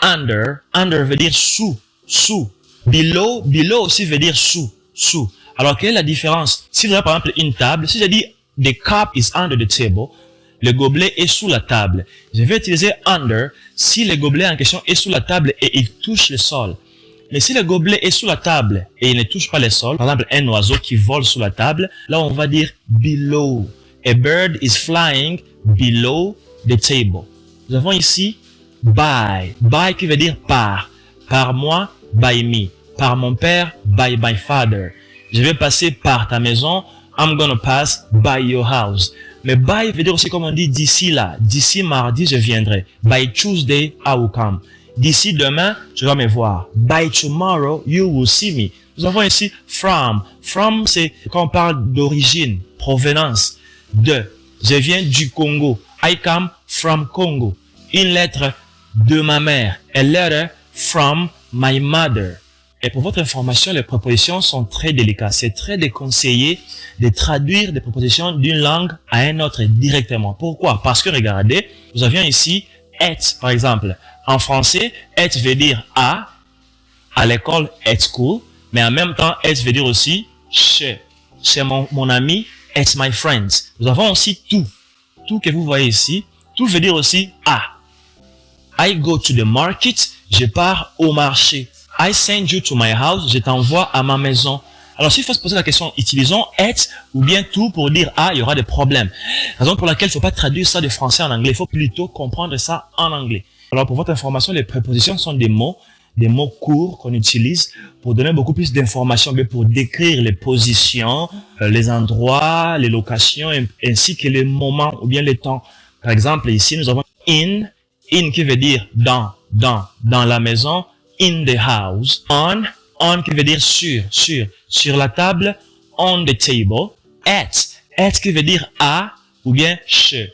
under. Under veut dire sous, sous. Below, below aussi veut dire sous, sous. Alors, quelle est la différence? Si vous avez par exemple une table, si je dis the cup is under the table, le gobelet est sous la table. Je vais utiliser under si le gobelet en question est sous la table et il touche le sol. Mais si le gobelet est sous la table et il ne touche pas le sol, par exemple un oiseau qui vole sous la table, là on va dire below. A bird is flying below the table. Nous avons ici by. By qui veut dire par. Par moi, by me. Par mon père, by my father. Je vais passer par ta maison. I'm gonna pass by your house. Mais by veut dire aussi comme on dit d'ici là. D'ici mardi, je viendrai. By Tuesday, I will come. D'ici demain, tu vas me voir. By tomorrow, you will see me. Nous avons ici from. From, c'est quand on parle d'origine, provenance. De. Je viens du Congo. I come from Congo. Une lettre de ma mère. A letter from my mother. Et pour votre information, les prépositions sont très délicates. C'est très déconseillé de traduire des prépositions d'une langue à une autre directement. Pourquoi? Parce que regardez, nous avions ici être, par exemple. En français, être veut dire à l'école, at school, mais en même temps, être veut dire aussi chez mon ami, it's my friends. Nous avons aussi tout. Tout que vous voyez ici, tout veut dire aussi à. I go to the market, je pars au marché. I send you to my house, je t'envoie à ma maison. Alors, s'il faut se poser la question, utilisons être ou bien tout pour dire ah, il y aura des problèmes. Raison pour laquelle il ne faut pas traduire ça de français en anglais, il faut plutôt comprendre ça en anglais. Alors, pour votre information, les prépositions sont des mots courts qu'on utilise pour donner beaucoup plus d'informations, mais pour décrire les positions, les endroits, les locations, ainsi que les moments ou bien les temps. Par exemple, ici, nous avons in qui veut dire dans la maison, in the house, on qui veut dire sur la table, on the table, at qui veut dire à ou bien chez,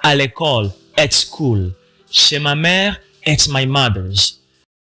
à l'école, at school, chez ma mère, at my mother's.